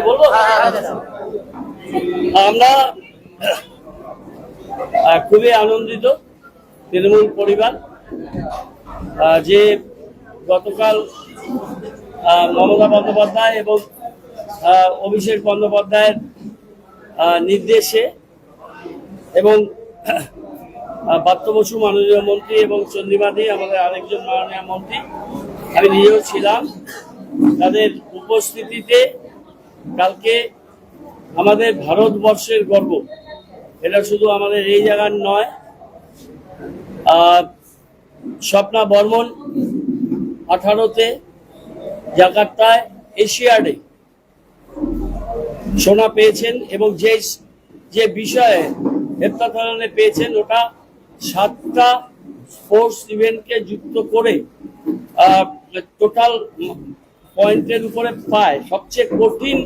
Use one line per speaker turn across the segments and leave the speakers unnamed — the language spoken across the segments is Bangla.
বলবো আমরা খুবই আনন্দিত তৃণমূল পরিবার যে গতকাল মমতা বন্দ্যোপাধ্যায় এবং অভিষেক বন্দ্যোপাধ্যায়ের নির্দেশে এবং ব্রাত্য বসু মাননীয় মন্ত্রী এবং চন্দ্রিমাদি আমাদের আরেকজন মাননীয় মন্ত্রী, আমি নিজেও ছিলাম, তাদের উপস্থিতিতে কালকে আমাদের ভারতবর্ষের গর্ব, এটা শুধু আমাদের এই জায়গার নয়, স্বপ্না বর্মন 18-তে জাকার্তায় এশিয়াডে সোনা পেয়েছেন এবং যে বিষয়ে হেপ্তাথলনে পেয়েছেন ওটা 7টা স্পোর্টস ইভেন্টকে যুক্ত করে টোটাল পয়েন্টের উপরে পায়। সবচেয়ে কঠিন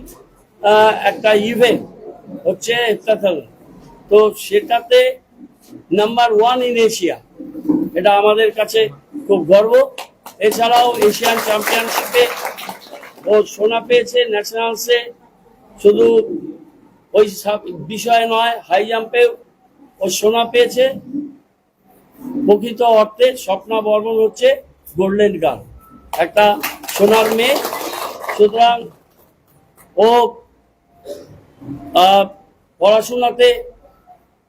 একটা ইভেন্ট হচ্ছে হেপ্তাথলন, তো সেটাতে নাম্বার 1 ইন এশিয়া, এটা আমাদের কাছে খুব গর্ব। এছাড়াও এশিয়ান চ্যাম্পিয়নশিপে ও সোনা পেয়েছে, ন্যাশনালসে শুধু ওই বিষয় নয়, হাই জাম্পেও ও সোনা পেয়েছে। প্রকৃত অর্থে স্বপ্না বর্মন হচ্ছে গোল্ডেন গার্ল, একটা সোনার মেয়ে। সুতরাং ও পড়াশোনাতে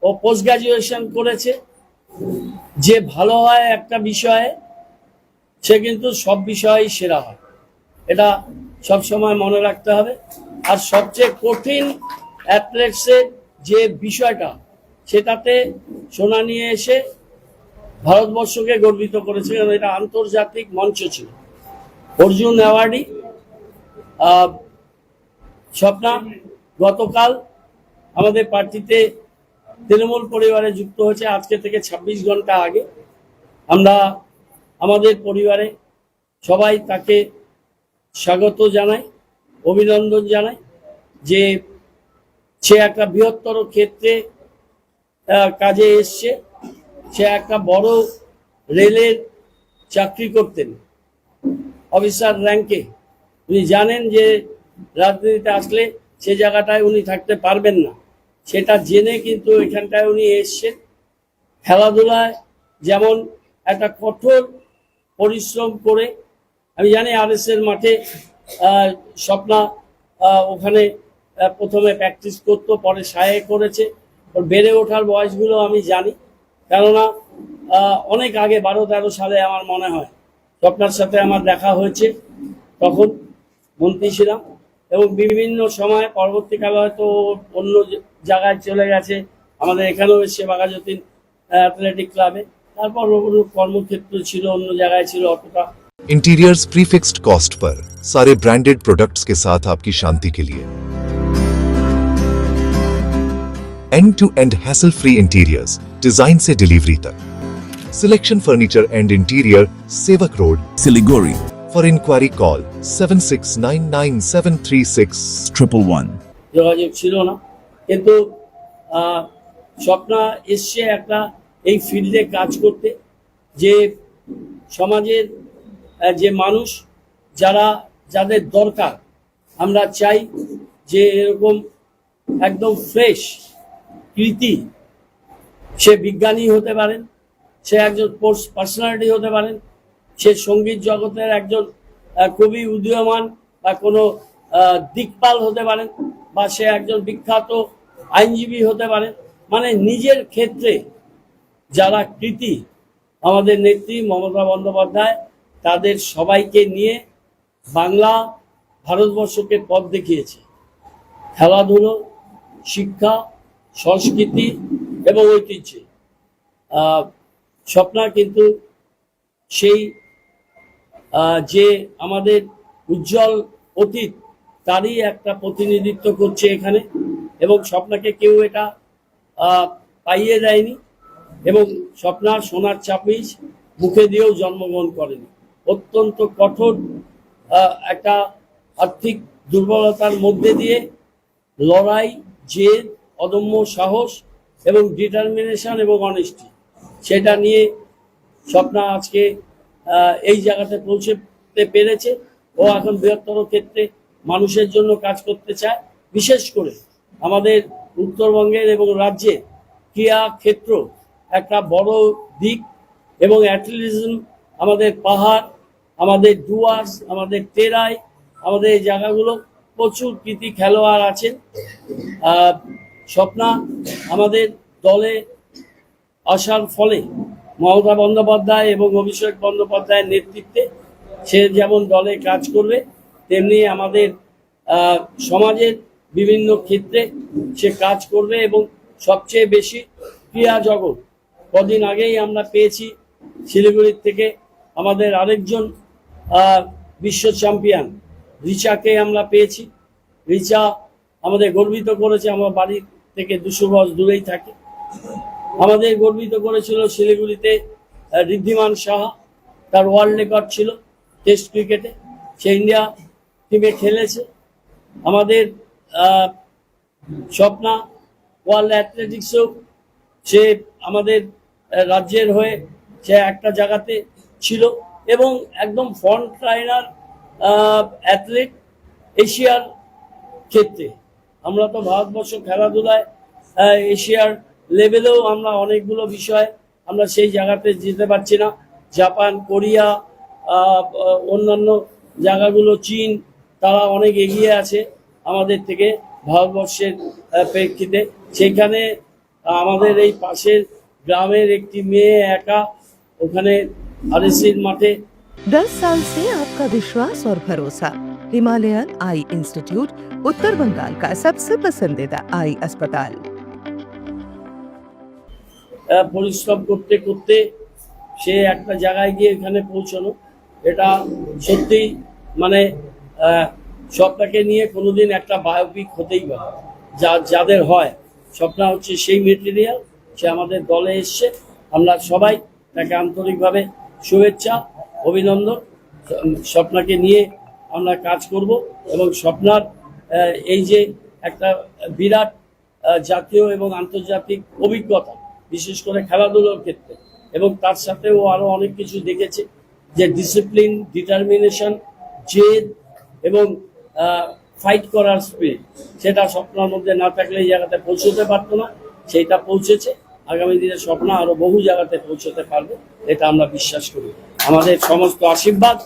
ও পোস্ট গ্রাজুয়েশন করেছে, যে ভালো হয় একটা বিষয়ে সে কিন্তু সব বিষয়েই সেরা হয়, এটা সব সময় মনে রাখতে হবে। আর সবচেয়ে কঠিন অ্যাথলেটসের যে বিষয়টা, সেটাতে সোনা নিয়ে এসে ভারতবর্ষকে গর্বিত করেছে, কারণ এটা আন্তর্জাতিক মঞ্চ ছিল। অর্জুন অ্যাওয়ার্ডি স্বপ্না গতকাল আমাদের পার্টিতে তৃণমূল পরিবারে যুক্ত হয়েছে, আজকে থেকে 26 ঘন্টা আগে। আমরা আমাদের পরিবারে সবাই তাকে স্বাগত জানাই, অভিনন্দন জানাই, যে সে একটা বৃহত্তর ক্ষেত্রে কাজে এসছে। সে একটা বড় রেলের চাকরি করতেন, অফিসার র্যাঙ্কে। উনি জানেন যে রাজনীতিতে আসলে সে জায়গাটায় উনি থাকতে পারবেন না, সেটা জেনে কিন্তু এখানটায় উনি এসছেন। খেলাধুলায় যেমন একটা কঠোর পরিশ্রম করে, আমি জানি RS এর মাঠে স্বপ্না ওখানে প্রথমে প্র্যাকটিস করতো, পরে সায়ে করেছে। ওর বেড়ে ওঠার বয়সগুলো আমি জানি, কেননা অনেক আগে 12-13 সালে আমার মনে হয় স্বপ্নার সাথে আমার দেখা হয়েছে, তখন মন্ত্রী ছিলাম। এবং বিভিন্ন সময় পরবর্তীকালে হয়তো অন্য জায়গায় চলে গেছে, আমাদের এখানেও এসে বাঘাযতীন অ্যাথলেটিক ক্লাবে, তারপর কর্মক্ষেত্র ছিল অন্য জায়গায় ছিল, অতটা।
इंटीरियर्स प्रीफिक्स्ड कॉस्ट पर सारे ब्रांडेड प्रोडक्ट्स के साथ आपकी शांति के लिए end to end hassle free interiors, design से डिलीवरी तक। Selection furniture and interior, Sevoke road,
Siliguri.
For enquiry call 7699736111।
যোগাযোগ ছিল না, কিন্তু স্বপ্না এসছে একটা এই ফিল্ডে কাজ করতে, যে সমাজের যে মানুষ যাদের দরকার, আমরা চাই যে এরকম একদম ফ্রেশ কৃতি, সে বিজ্ঞানী হতে পারেন, সে একজন পার্সোনালিটি হতে পারেন, সে সঙ্গীত জগতের একজন খুবই উদীয়মান বা কোনো দিকপাল হতে পারেন, বা সে একজন বিখ্যাত আইনজীবী হতে পারেন। মানে নিজের ক্ষেত্রে যারা কৃতি, আমাদের নেত্রী মমতা বন্দ্যোপাধ্যায় তাদের সবাইকে নিয়ে বাংলা ভারতবর্ষকে পথ দেখিয়েছে। খেলাধুলো, শিক্ষা, সংস্কৃতি এবং ঐতিহ্যে স্বপ্না কিন্তু সেই যে আমাদের উজ্জ্বল অতীত, তারই একটা প্রতিনিধিত্ব করছে এখানে। এবং স্বপ্নাকে কেউ এটা পাইয়ে দেয়নি, এবং স্বপ্নার সোনার চাপিস মুখে দিয়েও জন্মগ্রহণ করেনি। অত্যন্ত কঠোর একটা আর্থিক দুর্বলতার মধ্যে দিয়ে লড়াই, জেদ, অদম্য সাহস এবং ডিটারমিনেশন এবং অনেস্টি, সেটা নিয়ে স্বপ্না আজকে এই জায়গাতে পৌঁছতে পেরেছে। ও এখন বৃহত্তর ক্ষেত্রে মানুষের জন্য কাজ করতে চায়। বিশেষ করে আমাদের উত্তরবঙ্গের এবং রাজ্যের ক্রীড়া ক্ষেত্র একটা বড় দিক, এবং অ্যাথলেটিজম, আমাদের পাহাড়, আমাদের ডুয়ার্স, আমাদের টেরাই, আমাদের এই জায়গাগুলো প্রচুর কৃতি খেলোয়াড় আছেন। স্বপ্না আমাদের দলে আসার ফলে মমতা বন্দ্যোপাধ্যায় এবং অভিষেক বন্দ্যোপাধ্যায়ের নেতৃত্বে সে যেমন দলে কাজ করবে, তেমনি আমাদের সমাজের বিভিন্ন ক্ষেত্রে সে কাজ করবে। এবং সবচেয়ে বেশি ক্রীড়া জগৎ, কদিন আগেই আমরা পেয়েছি শিলিগুড়ির থেকে আমাদের আরেকজন বিশ্ব চ্যাম্পিয়ন রিচাকে আমরা পেয়েছি। রিচা আমাদের গর্বিত করেছে, আমার বাড়ি থেকে 200 গজ দূরেই থাকে। আমাদের গর্বিত করেছিল শিলিগুড়িতে ঋদ্ধিমান সাহা, তার ওয়ার্ল্ড রেকর্ড ছিল টেস্ট ক্রিকেটে, সে ইন্ডিয়া টিমে খেলেছে। আমাদের স্বপ্না ওয়ার্ল্ড অ্যাথলেটিক্সেও সে আমাদের রাজ্যের হয়ে সে একটা জায়গাতে ছিল, এবং একদম ফ্রন্ট লাইনার অ্যাথলিট এশিয়ার ক্ষেত্রে। আমরা তো ভারতবর্ষ খেলাধুলায় এশিয়ার লেভেলেও আমরা অনেকগুলো বিষয় আমরা সেই জায়গাতে যেতে পারছি না। জাপান, কোরিয়া, অন্যান্য জায়গাগুলো, চীন, তারা অনেক এগিয়ে আছে আমাদের থেকে ভারতবর্ষের প্রেক্ষিতে। সেইখানে আমাদের এই পাশের গ্রামের একটি মেয়ে একা ওখানে আরএসির মাঠে।
10 साल से आपका विश्वास और भरोसा। हिमालयन आई इंस्टीट्यूट, उत्तर बंगाल का सबसे पसंदीदा आई अस्पताल।
পরিশ্রম করতে করতে সে একটা জায়গায় গিয়ে এখানে পৌঁছানো, এটা সত্যি মানে স্বপ্নাকে নিয়ে কোনোদিন একটা বায়োপিক হতেই পারে। যাদের হয়, স্বপ্না হচ্ছে সেই মেটেরিয়াল। সে আমাদের দলে এসছে, আমরা সবাই তাকে আন্তরিকভাবে শুভেচ্ছা, অভিনন্দন। স্বপ্নাকে নিয়ে আমরা কাজ করব, এবং স্বপ্নার এই যে একটা বিরাট জাতীয় এবং আন্তর্জাতিক অভিজ্ঞতা, বিশেষ করে খেলাধুলার ক্ষেত্রে, এবং তার সাথেও আরো অনেক কিছু দেখেছে, যে ডিসিপ্লিন, ডিটারমিনেশন, জেদ এবং ফাইট করার স্পিরিট, সেটা স্বপ্নার মধ্যে না থাকলে এই জায়গাতে পৌঁছতে পারতো না। সেইটা পৌঁছেছে। আগামী দিনে স্বপ্ন আরো বহু জায়গাতে পৌঁছতে পারবে, এটা আমরা বিশ্বাস করি। আমাদের সমস্ত আশীর্বাদ,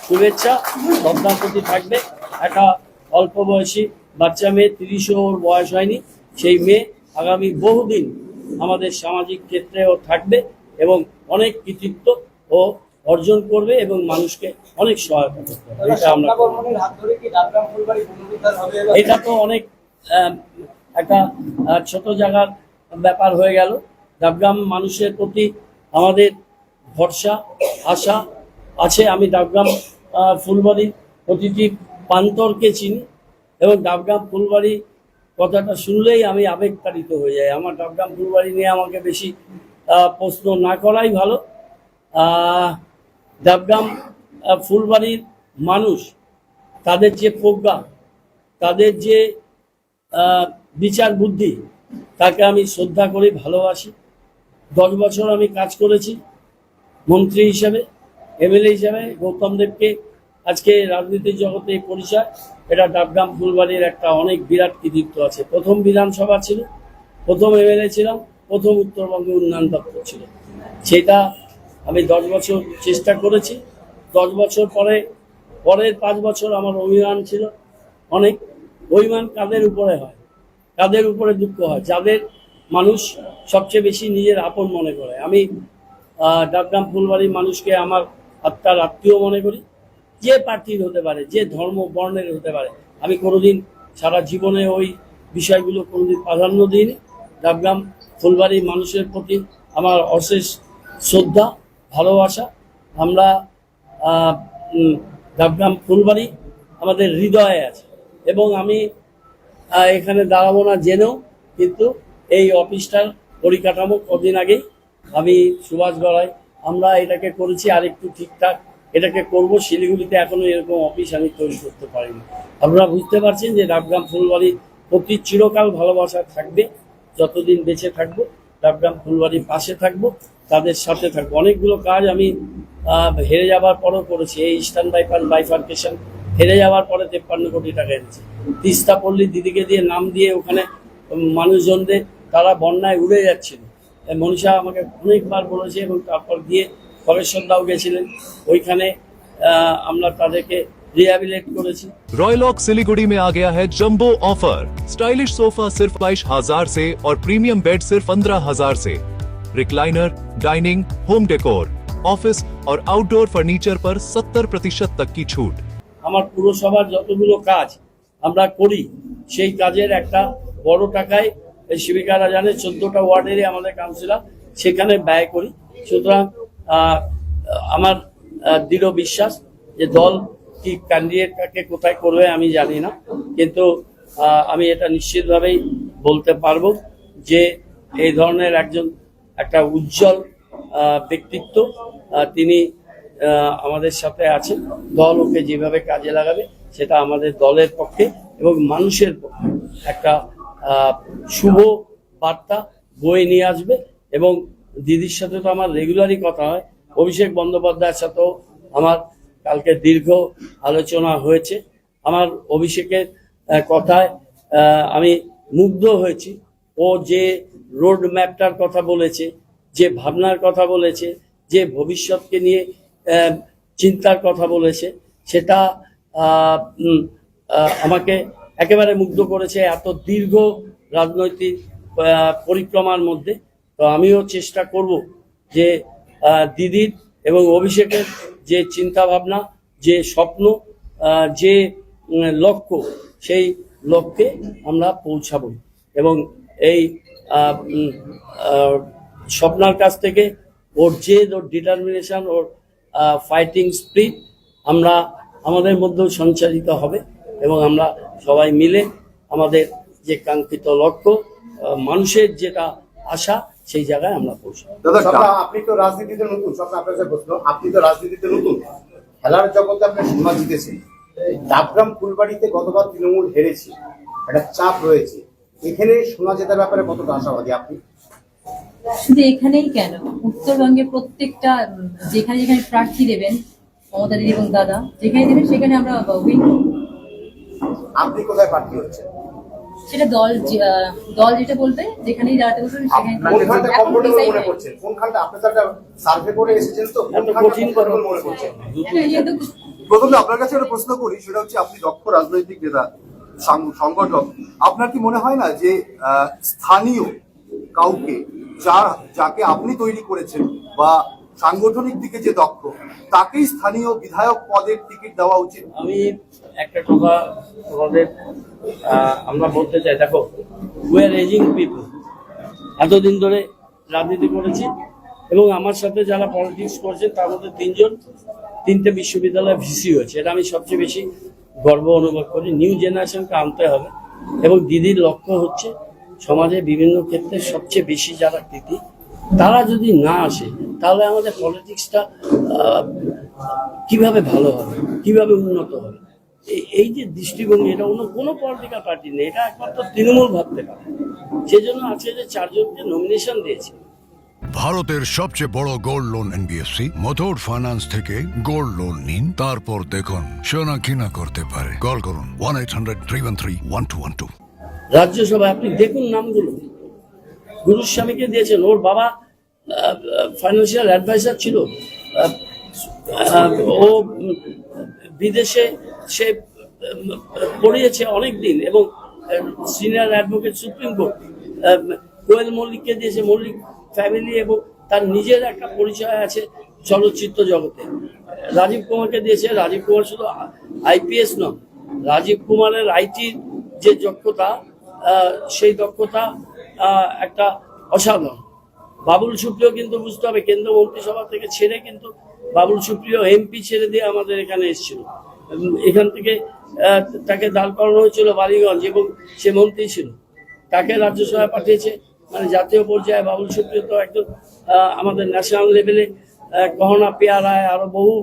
শুভেচ্ছা স্বপ্নার প্রতি থাকবে। একটা অল্প বয়সী বাচ্চা মেয়ে, 30ও ওর বয়স হয়নি, সেই মেয়ে আগামী বহুদিন আমাদের সামাজিক ক্ষেত্রেও থাকবে, এবং অনেক কৃতিত্ব ও অর্জন করবে, এবং মানুষকে অনেক সহায়তা করবে। এটা আমরা, এটা তো অনেক একটা ছোট জায়গার ব্যাপার হয়ে গেল। ডাবগ্রাম মানুষের প্রতি আমাদের ভরসা, আশা আছে। আমি ডাবগ্রাম ফুলবাড়ির প্রতিটি প্রান্তরকে চিনি, এবং ডাবগ্রাম ফুলবাড়ি কথাটা শুনলেই আমি আবেগতাড়িত হয়ে যাই। আমার ডাবগ্রাম ফুলবাড়ি নিয়ে আমাকে বেশি প্রশ্ন না করাই ভালো। ডাবগ্রাম ফুলবাড়ির মানুষ, তাদের যে প্রজ্ঞা, তাদের যে বিচার বুদ্ধি, তাকে আমি শ্রদ্ধা করি, ভালোবাসি। 10 বছর আমি কাজ করেছি মন্ত্রী হিসাবে, এমএলএ হিসাবে। গৌতম দেবকে আজকে রাজনীতির জগতে পরিচয়, এটা ডাবগ্রাম ফুলবাড়ির একটা অনেক বিরাট কৃতিত্ব আছে। প্রথম বিধানসভা ছিল, প্রথম এমএলএ ছিলাম, প্রথম উত্তরবঙ্গে উন্নয়ন দপ্তর ছিল। সেটা আমি 10 বছর চেষ্টা করেছি। 10 বছর পরের 5 বছর আমার অভিমান ছিল অনেক। অভিমান কাদের উপরে হয়, কাদের উপরে দুঃখ হয়? যাদের মানুষ সবচেয়ে বেশি নিজের আপন মনে করে। আমি ডাবগ্রাম ফুলবাড়ির মানুষকে আমার আত্মার আত্মীয় মনে করি। যে পার্টির হতে পারে, যে ধর্ম বর্ণের হতে পারে, আমি কোনোদিন সারা জীবনে ওই বিষয়গুলো কোনোদিন প্রাধান্য দিইনি। ডাবগ্রাম ফুলবাড়ির মানুষের প্রতি আমার অশেষ শ্রদ্ধা, ভালোবাসা। আমরা ডাবগ্রাম ফুলবাড়ি আমাদের হৃদয়ে আছে, এবং আমি এখানে দাঁড়াবো না জেনেও, কিন্তু এই অফিসটার পরিকাঠামো কদিন আগেই আমি সুভাষ গড়াই আমরা এটাকে করেছি, আরেকটু ঠিকঠাক এটাকে করব। শিলিগুড়িতে এখনো এরকম অফিস আমি তৈরি করতে পারিনি। আপনারা বুঝতে পারছেন যে ডাবগ্রাম ফুলবাড়ির প্রতি চিরকাল ভালোবাসা থাকবে। যতদিন বেঁচে থাকবো ডাবগ্রাম ফুলবাড়ির পাশে থাকবো, তাদের সাথে থাকবো। অনেকগুলো কাজ আমি হেরে যাবার পরও করেছি। এই ইস্টার্ন বাইপাস বাইফার্কেশন হেরে যাওয়ার পরে 53 কোটি টাকা এনেছে। তিস্তা পল্লী দিদিকে দিয়ে নাম দিয়ে ওখানে মানুষজনদের তারা বন্যায় উড়ে যাচ্ছিল। মনীষা আমাকে অনেকবার বলেছে এবং তারপর গিয়ে খগেশ্বর দাও গেছিলেন, ওইখানে আমরা তাদেরকে रिहेबिलिट করেছি।
रॉयलॉक सिलीगुड़ी में आ गया है जंबो ऑफर। स्टाइलिश सोफा सिर्फ 22,000 से और प्रीमियम बेड सिर्फ 15,000 से। Recliner, dining, home decor, office और आउटडोर फर्नीचर पर 70% तक की छूट।
আমার পুরসভার যতগুলো কাজ আমরা করি সেই কাজের একটা বড় টাকায় এই শিবিকারা জানে 14টা ওয়ার্ডেরই আমাদের কাউন্সিলর সেখানে ব্যয় করি। সুতরাং আমার দৃঢ় বিশ্বাস যে দল কি ক্যান্ডিডেটকে কোথায় করবে আমি জানি না, কিন্তু আমি এটা নিশ্চিতভাবেই বলতে পারবো যে এই ধরনের একটা উজ্জ্বল ব্যক্তিত্ব তিনি আমাদের সাথে আছেন। দল ওকে যেভাবে কাজে লাগাবে সেটা আমাদের দলের পক্ষে এবং মানুষের পক্ষে একটা শুভ বার্তা বয়ে নিয়ে আসবে। এবং দিদির সাথে তো আমার রেগুলারই কথা হয়, অভিষেক বন্দ্যোপাধ্যায়ের সাথেও আমার কালকে দীর্ঘ আলোচনা হয়েছে। আমার অভিষেকের কথায় আমি মুগ্ধ হয়েছি। ও যে রোড ম্যাপটার কথা বলেছে, যে ভাবনার কথা বলেছে, যে ভবিষ্যৎকে নিয়ে চিন্তার কথা বলেছে, সেটা আমাকে একেবারে মুগ্ধ করেছে এত দীর্ঘ রাজনৈতিক পরিক্রমার মধ্যে। তো আমিও চেষ্টা করব যে দিদির এবং অভিষেকের যে চিন্তা ভাবনা, যে স্বপ্ন, যে লক্ষ্য, সেই লক্ষ্যে আমরা পৌঁছাবো। এবং এই স্বপ্নার কাছ থেকে ওর জেদ, ওর ডিটারমিনেশন, ওর ফাইটিং স্পিরিট আমাদের মধ্যেও সঞ্চারিত হবে এবং আমরা সবাই মিলে আমাদের যে কাঙ্ক্ষিত লক্ষ্য, মানুষের যেটা আশা, সেই জায়গায় আমরা পৌঁছাবো।
দাদা, আপনি তো রাজনীতিতে নতুন, আপনার কাছে প্রশ্ন, আপনি তো রাজনীতিতে নতুন, খেলার জগতে আপনি সোনা জিতেছেন। ডাবগ্রাম ফুলবাড়িতে গতবার তৃণমূল হেরেছে, একটা চাপ রয়েছে, এখানে সোনা জেতার ব্যাপারে কতটা আশাবাদী আপনি?
শুধু এখানেই কেন, উত্তরবঙ্গে প্রত্যেকটা যেখানে যেখানে প্রার্থী দেবেন মমতা দিদি এবং দাদা, যেখানে দেবেন সেখানে আমরা উইন করব।
আপনি কোথায় প্রার্থী হচ্ছেন?
সেটা দল যেটা বলবে, যেখানেই দাঁড়াতে বলবেন সেখানে।
কোনখানটা কমফোর্টেবল মনে করছেন? কোনখানটা আপনি তো একটা সার্ভে করে এসেছেন, তো
কঠিন
কমফোর্টেবল মনে করছেন?
প্রথমে আপনার কাছে একটা প্রশ্ন করি, সেটা হচ্ছে আপনি দক্ষ রাজনৈতিক নেতা, সংগঠক। আপনার কি মনে হয় না যে স্থানীয় কাউকে যাকে আপনি তৈরি করেছেন বা সাংগঠনিক দিকে যে দক্ষ, তাকেই স্থানীয় বিধায়ক পদের টিকিট দেওয়া উচিত?
আমি একটা কথা তোমাদের আমরা বলতে চাই, দেখো, উই আর এজিং পিপল। এতদিন ধরে রাজনীতি করেছি এবং আমার সাথে যারা পলিটিক্স করছে তার মধ্যে 3টে বিশ্ববিদ্যালয়ে ভিসি হয়েছে। এটা আমি সবচেয়ে বেশি গর্ব অনুভব করি। নিউ জেনারেশনকে আনতে হবে এবং দিদির লক্ষ্য হচ্ছে সমাজে বিভিন্ন ক্ষেত্রে সবচেয়ে বেশি যারা কৃতি, তারা যদি না আসে তাহলে আমাদের পলিটিক্সটা কিভাবে ভালো হবে, কিভাবে উন্নত হবে। এই যে দৃষ্টিভঙ্গি, এটা অন্য কোনো পলিটিক্যাল পার্টি নেই, এটা একমাত্র তৃণমূল ভাবতে পারে। সেই জন্য আজকে যে 4 জনকে নমিনেশন দিয়েছে।
ভারতের সবচেয়ে বড় gold loan NBFC Muthoot finance থেকে গোল্ড লোন নিন, তারপর দেখুন সোনা কিনা করতে পারে। কল করুন 1-800-313-1212।
রাজ্যসভায় আপনি দেখুন নামগুলো, গুরুস্বামীকে দিয়েছেন, ওর বাবা ফাইন্যান্সিয়াল অ্যাডভাইজার ছিল, ও বিদেশে সে পড়িয়েছে অনেক দিন এবং সিনিয়র অ্যাডভোকেট সুপ্রিম কোর্ট। কোয়েল মল্লিককে দিয়েছে, মল্লিক ফ্যামিলি এবং তার নিজের একটা পরিচয় আছে চলচ্চিত্র জগতে। রাজীব কুমারকে দিয়েছে, রাজীব কুমার শুধু আইপিএস নয়, রাজীব কুমারের আইটির যে দক্ষতা, সেই দক্ষতা একটা অসাধারণ। বাবুল সুপ্রিয় কিন্তু বুঝতে হবে, কেন্দ্র মন্ত্রিসভা থেকে ছেড়ে কিন্তু বাবুল সুপ্রিয় এমপি ছেড়ে দিয়ে আমাদের এখানে এসেছিল। এখান থেকে তাকে দাঁড় করানো হয়েছিল বালিগঞ্জ এবং সে মন্ত্রী ছিল, তাকে রাজ্যসভায় পাঠিয়েছে। মানে জাতীয় পর্যায়ে বাবুল সুপ্রিয় তো একদম আমাদের ন্যাশনাল লেভেলে গহনা পেয়ারায় আরো বহু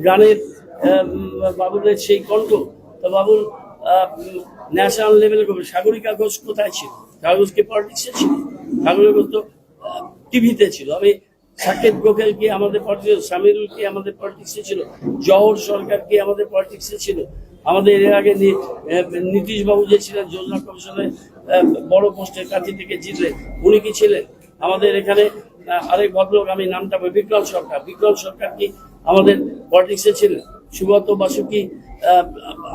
গানের বাবুলের সেই কণ্ঠ। তো বাবুল ন্যাশনাল লেভেলে করবে। সাগরিকা ঘোষ কোথায় ছিল? সাগরিকা ঘোষ কি পলিটিক্সে ছিল? সাগরিকা ঘোষ তো টিভিতে ছিল। আমি সাকেত গোখেল কি আমাদের পলিটিক্স, সামিরুল কি আমাদের পলিটিক্সে ছিল, জওহর সরকার কি আমাদের পলিটিক্সে ছিল, আমাদের এর আগে নীতিশ বাবু যে ছিলেন যোজনা কমিশনে বড় পোস্টের কাছে থেকে জিতলেন, উনি কি ছিলেন? আমাদের এখানে আরেক ভদ্রলোক, আমি নামটা বিক্রম সরকার কি আমাদের পলিটিক্সে ছিলেন? সুব্রত বাসু কি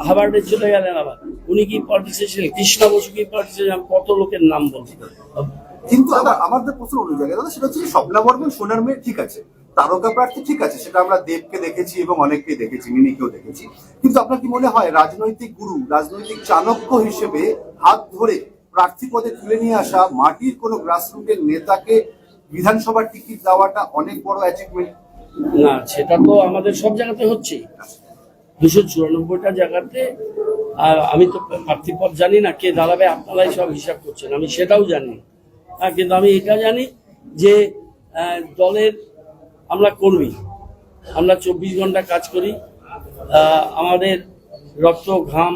হার্ভার্ডে চলে গেলেন, আবার উনি কি পলিটিক্সে ছিলেন? কৃষ্ণ বসু কি পলিটিক্সে? কত লোকের নাম বলছি।
কিন্তু দাদা আমাদের প্রশ্ন অন্য জায়গায়, দাদা সেটা হচ্ছে স্বপ্না বর্মন সোনার মেয়ে ঠিক আছে, তারকা প্রার্থী ঠিক আছে, সেটা আমরা দেবকে দেখেছি এবং অনেককে দেখেছি, মিনিকেও দেখেছি। কিন্তু আপনার কি মনে হয় রাজনৈতিক গুরু, রাজনৈতিক চাণক্য হিসেবে হাত ধরে প্রার্থী পদে তুলে নিয়ে আসা মাটির কোনো গ্রাসরুটের নেতাকে বিধানসভার টিকিট দেওয়াটা অনেক বড় অ্যাচিভমেন্ট?
না, সেটা তো আমাদের সব জায়গাতে হচ্ছে, 294টা জায়গাতে। আর আমি তো প্রার্থী পদ জানি না কে দাঁড়াবে, আপনারাই সব হিসাব করছেন, আমি সেটাও জানি না। কিন্তু আমি এটা জানি যে দলের আমরা কর্মী, আমরা 24 ঘন্টা কাজ করি, আমাদের রক্ত ঘাম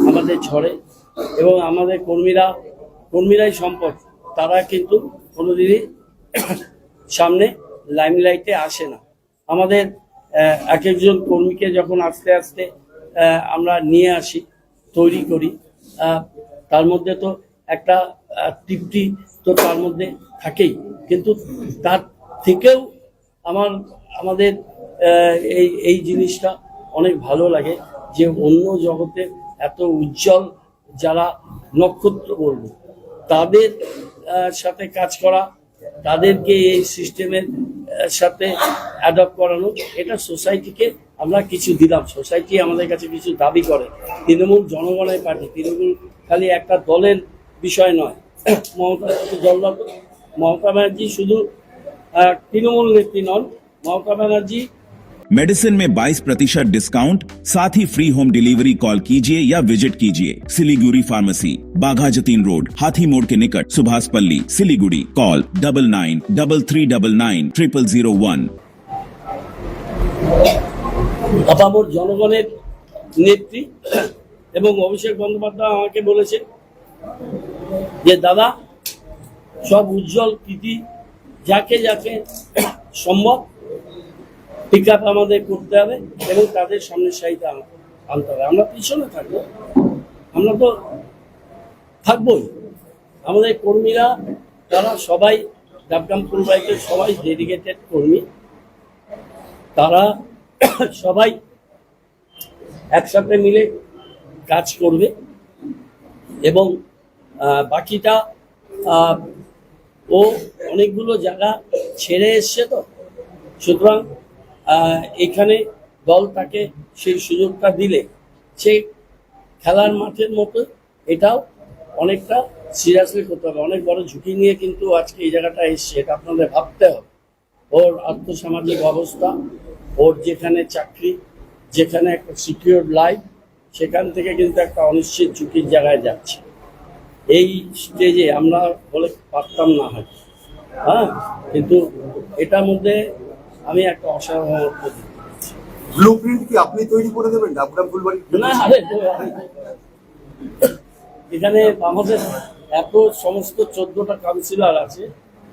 আমাদের ঝরে, এবং আমাদের কর্মীরাই সম্পদ। তারা কিন্তু কোনোদিনই সামনে লাইমলাইটে আসে না। আমাদের এক একজন কর্মীকে যখন আস্তে আস্তে আমরা নিয়ে আসি, তৈরি করি, তার মধ্যে তো একটা তৃপ্তি তো তার মধ্যে থাকেই, কিন্তু তার থেকেও আমাদের এই জিনিসটা অনেক ভালো লাগে যে অন্য জগতে এত উজ্জ্বল যারা নক্ষত্র বলবো তাদের সাথে কাজ করা, তাদেরকে এই সিস্টেমের সাথে অ্যাডপ্ট করানো, এটা সোসাইটিকে আমরা কিছু দিলাম। সোসাইটি আমাদের কাছে কিছু দাবি করে। তৃণমূল জনগণের পার্টি, তৃণমূল খালি একটা দলের বিষয় নয়। মমতা ব্যানার্জি শুধু তৃণমূল নেত্রী নন, মমতা ব্যানার্জি
मेडिसिन में 22% डिस्काउंट, साथ ही फ्री होम डिलीवरी। कॉल कीजिए या विजिट कीजिए सिलीगुड़ी फार्मेसी, बाघा जतीन रोड, हाथी मोड़ के निकट, सुभाष पल्ली, सिलीगुड़ी। कॉल 9933990001।
আপামর জনগণের নেত্রী এবং অভিষেক বন্দ্যোপাধ্যায় আমাকে বলেছে যে দাদা, সব উজ্জ্বল কৃতি যাকে যাকে সম্ভব পিক আপ আমাদের করতে হবে এবং তাদের সামনে সাহিত্যে আনতে হবে। আমরা পিছনে থাকবো, আমরা তো থাকবোই। আমাদের কর্মীরা তারা সবাই ডাবগ্রাম ফুলবাড়িতে সবাই ডেডিকেটেড কর্মী, তারা সবাই একসাথে মিলে কাজ করবে এবং বাকিটা ও অনেকগুলো জায়গা ছেড়ে এসছে, তো সুতরাং এখানে দল তাকে সেই সুযোগটা দিলে সে খেলার মাঠের মতো এটাও অনেকটা সিরিয়াসলি করতে হবে। অনেক বড় ঝুঁকি নিয়ে কিন্তু আজকে এই জায়গাটা এসছে, এটা আপনাদের ভাবতে হবে। ওর আর্থসামাজিক অবস্থা, ওর যেখানে চাকরি, যেখানে একটা সিকিউর লাইফ, সেখান থেকে কিন্তু একটা অনিশ্চিত ঝুঁকির জায়গায় যাচ্ছে। এই স্টেজে আমরা বলে পারতাম না হয়, হ্যাঁ, কিন্তু এটার মধ্যে আমি একটা অসাধারণ
ব্লুপ্রিন্ট কি আপনি তৈরি করে দেবেন ডাবগ্রাম ফুলবাড়ি?
না, এখানে আমাদের এত সমস্ত 14টা কাউন্সিলর আছে,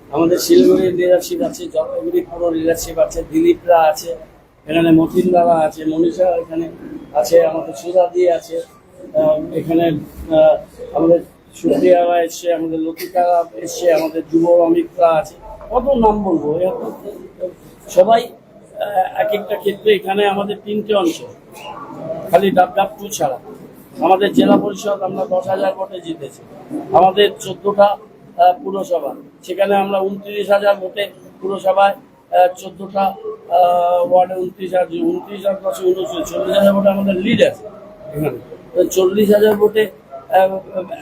আমাদের শিলিগুড়ির লিডারশিপ আছে, জলপাইগুড়ি পুরো লিডারশিপ আছে, দিলীপরা আছে, এখানে মতিনদারা আছে, মনীষা এখানে আছে, আমাদের সুধাদি আছে, এখানে আমাদের সুপ্রিয়ারা এসছে, আমাদের লতিকারা এসছে, আমাদের যুব অমিতরা আছে, কত নাম বলবো। সবাই এক একটা ক্ষেত্রে এখানে আমাদের 3টে অঞ্চল, খালি ডাবগ্রাম 2 ছাড়া। আমাদের জেলা পরিষদ আমরা 10,000 ভোটে জিতেছি, আমাদের 14টা পুরসভা, সেখানে আমরা 29,000 ভোটে পুরসভায় 14টা ওয়ার্ডে 29,000 40,000 ভোটে আমাদের লিড আছে। এখানে 40,000 ভোটে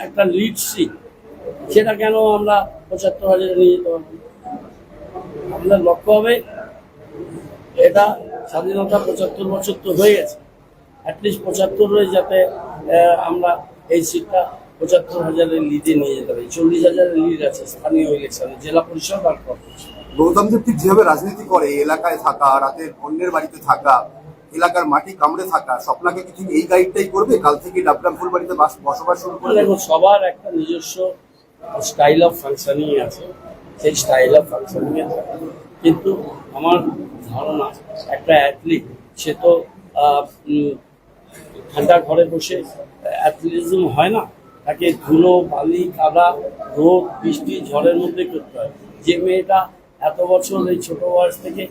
একটা লিড সিট, সেটা কেন আমরা 75,000 নিয়ে যেতে পারবো? আমাদের লক্ষ্য হবে, এটা স্বাধীনতা 75 বছর তো হয়ে গেছে, অ্যাটলিস্ট 75 যাতে আমরা এই সিটটা 75,000 লিডে নিয়ে যেতে পারি। 40,000 লিড আছে স্থানীয় ইলেকশনে, জেলা পরিষদ আর কর্পোরেশন।
গৌতম দেব ঠিক যেভাবে রাজনীতি করে, এলাকায় থাকা, রাতে অন্যের বাড়িতে থাকা, এলাকার মাটি কামড়ে থাকা, স্বপ্নাকে কি ঠিক এই গাইডটাই করবে? কাল থেকে ডাবগ্রাম ফুলবাড়িতে বসবাস শুরু করবে?
দেখো, সবার একটা নিজস্ব স্টাইল অফ ফাংশনিং আছে, সেই স্টাইল অফ ফাংশনিং এ কিন্তু আমার ধারণা একটা অ্যাথলিট সে তো ঠান্ডা ঘরে বসে অ্যাথলিজম হয় না, তাকে ধুলো বালি কাদা রোদ বৃষ্টি ঝড়ের মধ্যে করতে হয়। যে মেয়েটা এত বছর এই ছোট বয়স থেকে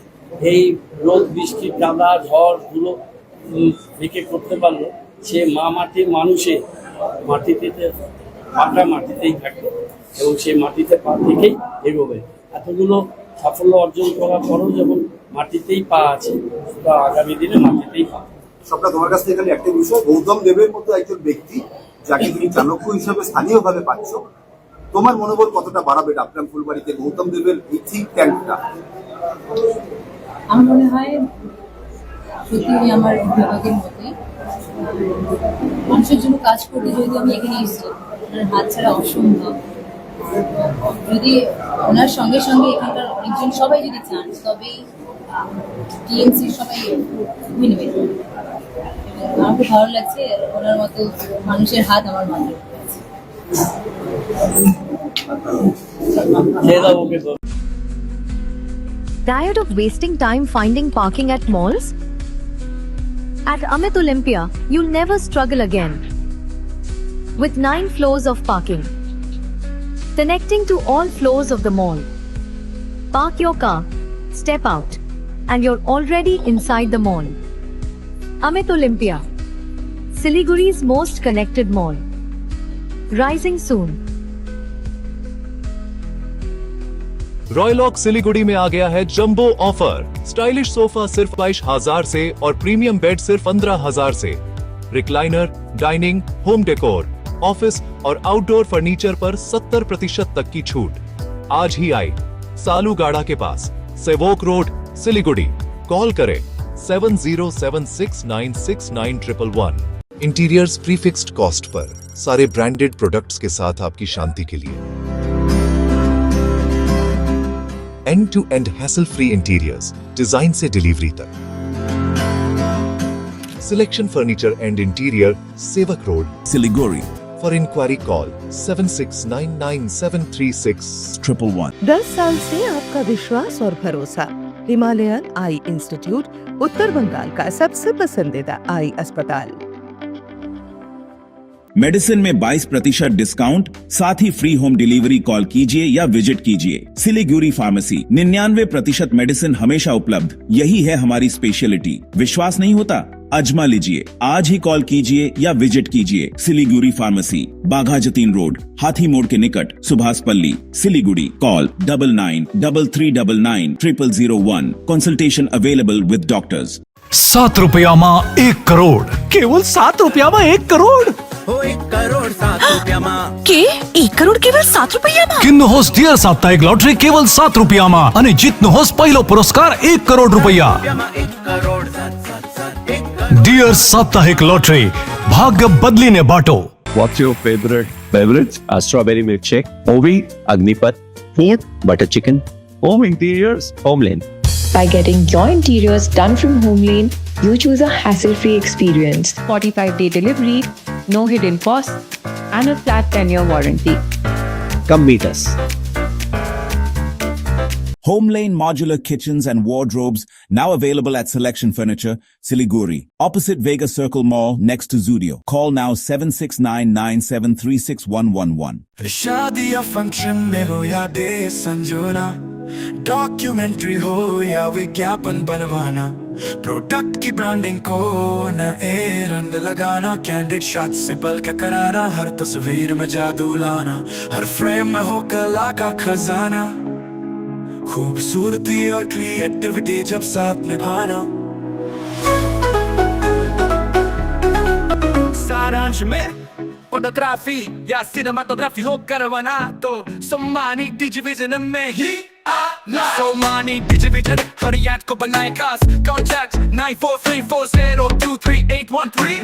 এই রোদ বৃষ্টি কাদা ঝড় ধুলো থেকে করতে পারলো, সে মা মাটির মানুষে মাটিতে পাটা মাটিতেই থাকবে এবং সে মাটিতে পা থেকেই এগোবে। এতগুলো সাফল্য অর্জন করার পরেও যখন মাটিতেই পা আছে, সেটা আগামী দিনে মাটিতেই পা।
সবটা তোমার কাছ থেকে এখানে একটা বিষয়, গৌতম দেবের মতো একজন ব্যক্তি যাকে তুমি চাণক্য হিসাবে স্থানীয়ভাবে পাচ্ছ, তোমার মনোবল কতটা বাড়াবে ডাবগ্রাম ফুলবাড়িতে গৌতম দেবের এই থিঙ্ক ট্যাঙ্কটা?
আমার মনে হয় সত্যি আমার বিভাগের মধ্যে মানুষের জন্য কাজ করতে যদি আমি এখানে এসেছি, ওনার হাত ছাড়া অসম্ভব। যদি ওনার সঙ্গে সঙ্গে এখানকার অনেকজন সবাই যদি চান, তবেই টিএমসি সবাই মেনে নেবে। আমার খুব ভালো লাগছে ওনার মতো মানুষের হাত আমার মাথায় আছে।
Tired of wasting time finding parking at malls? At Amit Olympia, you'll never struggle again. With 9 floors of parking, connecting to all floors of the mall. Park your car, step out, and you're already inside the mall. Amit Olympia, Siliguri's most connected mall. Rising soon.
रॉयलॉक Siliguri में आ गया है जंबो ऑफर। स्टाइलिश सोफा सिर्फ 22,000 से और प्रीमियम बेड सिर्फ 15,000 से। Recliner, dining, home decor, office और आउटडोर फर्नीचर पर 70% तक की छूट। आज ही आए सालूगाड़ा के पास, सेवोक रोड, सिलीगुड़ी। कॉल करें 7076969111। इंटीरियर्स प्रीफिक्स्ड कॉस्ट पर, सारे ब्रांडेड प्रोडक्ट्स के साथ आपकी शांति के लिए। End to end hassle free interiors, design से डिलीवरी तक। Selection furniture and interior, Sevoke road,
Siliguri,
for enquiry call 7699736111।
10 साल से आपका विश्वास और भरोसा। हिमालयन आई इंस्टीट्यूट, उत्तर बंगाल का सबसे पसंदीदा आई अस्पताल।
मेडिसिन में 22% डिस्काउंट, साथ ही फ्री होम डिलीवरी कॉल कीजिए या विजिट कीजिए। सिलीगुरी फार्मेसी, 99% मेडिसिन हमेशा उपलब्ध, यही है हमारी स्पेशलिटी। विश्वास नहीं होता? अजमा लीजिए। आज ही कॉल कीजिए या विजिट कीजिए। सिलीगुरी फार्मेसी, बाघा जतीन रोड, हाथी मोड़ के निकट, सुभाष पल्ली, Siliguri. Call 9933990001। Consultation available with doctors.
7 रुपयाમાં 1 crore, કેવલ 7 रुपयाમાં 1 કરોડ।
કે 1 કરોડ કેવલ 7 રૂપિયામાં?
કિન્નુ હોસ ડિયર સાપ્તાહિક લોટરી કેવલ 7 રૂપિયામાં અને જીતનો હોસ પહેલો પુરસ્કાર 1 કરોડ રૂપિયા। ડિયર સાપ્તાહિક લોટરી, ભાગ્ય બદલીને બાટો।
What's your favorite beverage? Strawberry milkshake, Ovi, Agnipat, Food, butter chicken, home interiors, Homeland.
By getting your interiors done from Homelane, you choose a hassle-free experience. 45-day delivery, no hidden costs, and a flat 10-year warranty.
Come meet us.
Homelane Modular Kitchens and Wardrobes, now available at Selection Furniture, Siliguri. Opposite Vega Circle Mall, next to Zudio. Call now 7699736111.
शादी या फंक्शन में हो या डे संजोना, डॉक्यूमेंट्री हो या विज्ञापन बनवाना, प्रोडक्ट की ब्रांडिंग को न ए रंग लगाना, कैंडिड शॉट से बल्क कराना, हर तस्वीर में जादू लाना, हर फ्रेम में हो कला का खजाना, खूबसूरती और क्रिएटिविटी जब साथ निभाना। सारांश में फोटोग्राफी या सिनेमाटोग्राफी हो करवाना तो सोमानी डिजिविजन में ही आना। सोमानी डिजिविजन फरियाद को बनाए खास। कॉन्टैक्ट 9434023813।